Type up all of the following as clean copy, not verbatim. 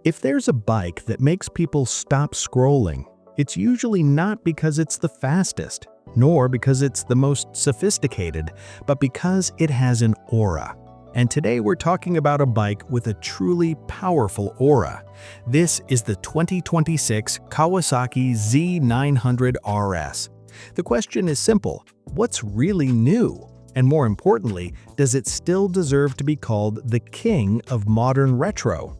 If there's a bike that makes people stop scrolling, it's usually not because it's the fastest, nor because it's the most sophisticated, but because it has an aura. And today we're talking about a bike with a truly powerful aura. This is the 2026 Kawasaki Z900RS. The question is simple: what's really new? And more importantly, does it still deserve to be called the king of modern retro?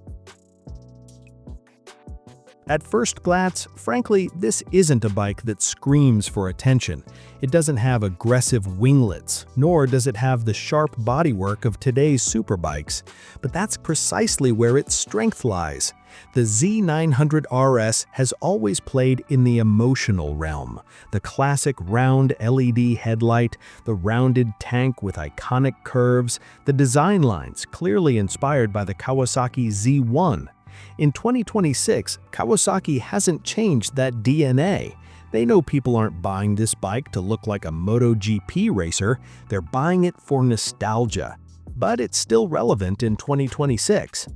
At first glance, frankly, this isn't a bike that screams for attention. It doesn't have aggressive winglets, nor does it have the sharp bodywork of today's superbikes. But that's precisely where its strength lies. The Z900RS has always played in the emotional realm. The classic round LED headlight, the rounded tank with iconic curves, the design lines clearly inspired by the Kawasaki Z1. In 2026, Kawasaki hasn't changed that DNA. They know people aren't buying this bike to look like a MotoGP racer, they're buying it for nostalgia. But it's still relevant in 2026.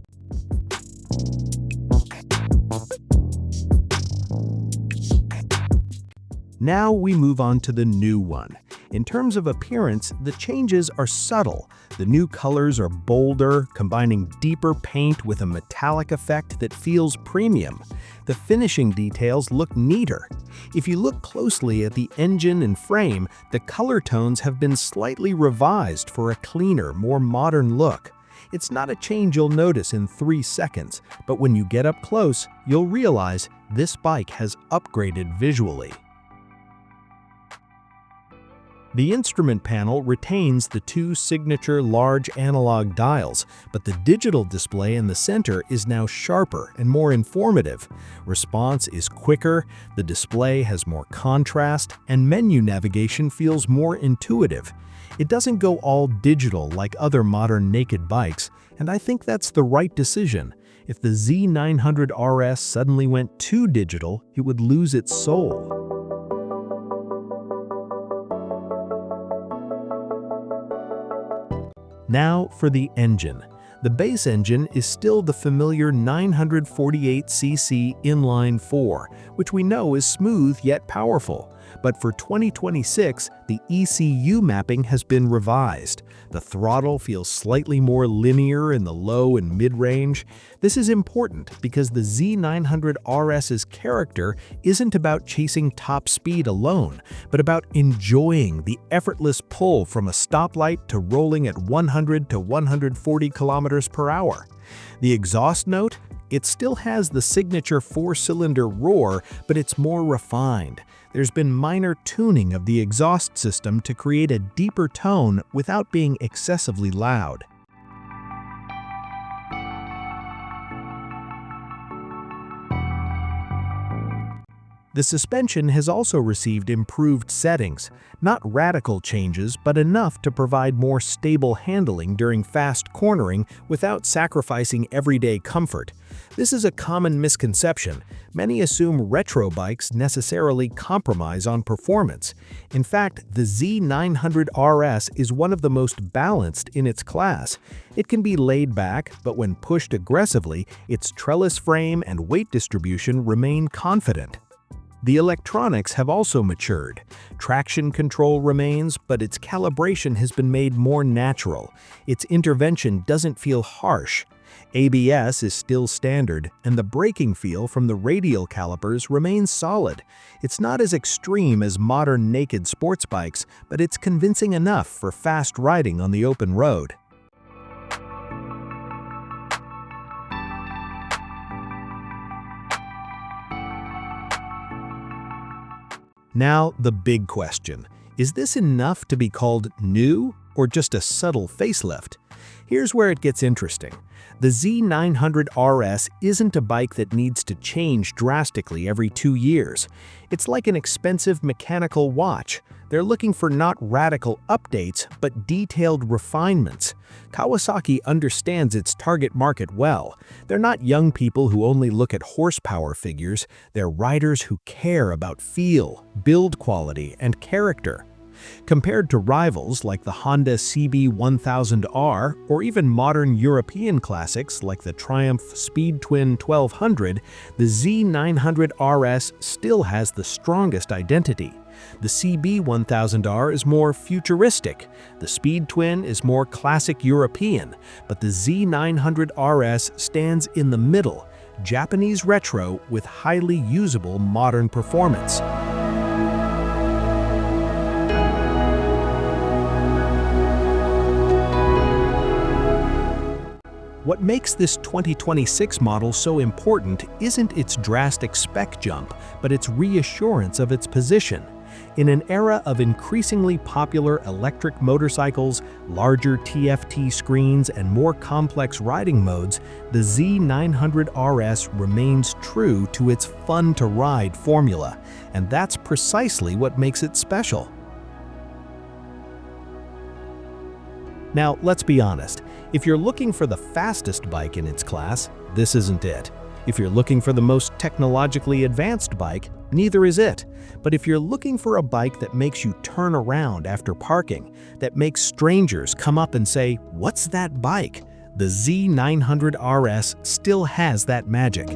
Now we move on to the new one. In terms of appearance, the changes are subtle. The new colors are bolder, combining deeper paint with a metallic effect that feels premium. The finishing details look neater. If you look closely at the engine and frame, the color tones have been slightly revised for a cleaner, more modern look. It's not a change you'll notice in 3 seconds, but when you get up close, you'll realize this bike has upgraded visually. The instrument panel retains the 2 signature large analog dials, but the digital display in the center is now sharper and more informative. Response is quicker, the display has more contrast, and menu navigation feels more intuitive. It doesn't go all digital like other modern naked bikes, and I think that's the right decision. If the Z900RS suddenly went too digital, it would lose its soul. Now for the engine. The base engine is still the familiar 948cc inline-4, which we know is smooth yet powerful. But for 2026, the ECU mapping has been revised. The throttle feels slightly more linear in the low and mid-range. This is important because the Z900RS's character isn't about chasing top speed alone, but about enjoying the effortless pull from a stoplight to rolling at 100 to 140 kilometers per hour. The exhaust note? It still has the signature 4-cylinder roar, but it's more refined. There's been minor tuning of the exhaust system to create a deeper tone without being excessively loud. The suspension has also received improved settings, not radical changes, but enough to provide more stable handling during fast cornering without sacrificing everyday comfort. This is a common misconception. Many assume retro bikes necessarily compromise on performance. In fact, the Z900RS is one of the most balanced in its class. It can be laid back, but when pushed aggressively, its trellis frame and weight distribution remain confident. The electronics have also matured. Traction control remains, but its calibration has been made more natural. Its intervention doesn't feel harsh. ABS is still standard, and the braking feel from the radial calipers remains solid. It's not as extreme as modern naked sports bikes, but it's convincing enough for fast riding on the open road. Now, the big question. Is this enough to be called new, or just a subtle facelift? Here's where it gets interesting. The Z900RS isn't a bike that needs to change drastically every 2 years. It's like an expensive mechanical watch. They're looking for not radical updates, but detailed refinements. Kawasaki understands its target market well. They're not young people who only look at horsepower figures. They're riders who care about feel, build quality, and character. Compared to rivals like the Honda CB1000R or even modern European classics like the Triumph Speed Twin 1200, the Z900RS still has the strongest identity. The CB1000R is more futuristic, the Speed Twin is more classic European, but the Z900RS stands in the middle, Japanese retro with highly usable modern performance. What makes this 2026 model so important isn't its drastic spec jump, but its reassurance of its position. In an era of increasingly popular electric motorcycles, larger TFT screens, and more complex riding modes, the Z900RS remains true to its fun-to-ride formula, and that's precisely what makes it special. Now, let's be honest. If you're looking for the fastest bike in its class, this isn't it. If you're looking for the most technologically advanced bike, neither is it. But if you're looking for a bike that makes you turn around after parking, that makes strangers come up and say, "What's that bike?" the Z900RS still has that magic.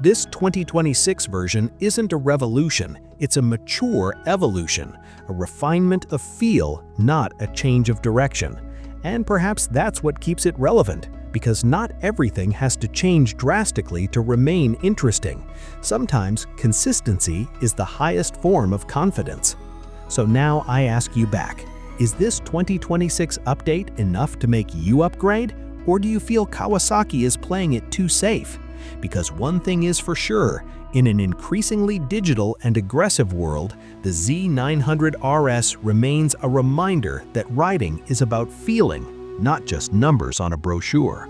This 2026 version isn't a revolution, it's a mature evolution, a refinement of feel, not a change of direction. And perhaps that's what keeps it relevant, because not everything has to change drastically to remain interesting. Sometimes consistency is the highest form of confidence. So now I ask you back, is this 2026 update enough to make you upgrade? Or do you feel Kawasaki is playing it too safe? Because one thing is for sure, in an increasingly digital and aggressive world, the Z900RS remains a reminder that riding is about feeling, not just numbers on a brochure.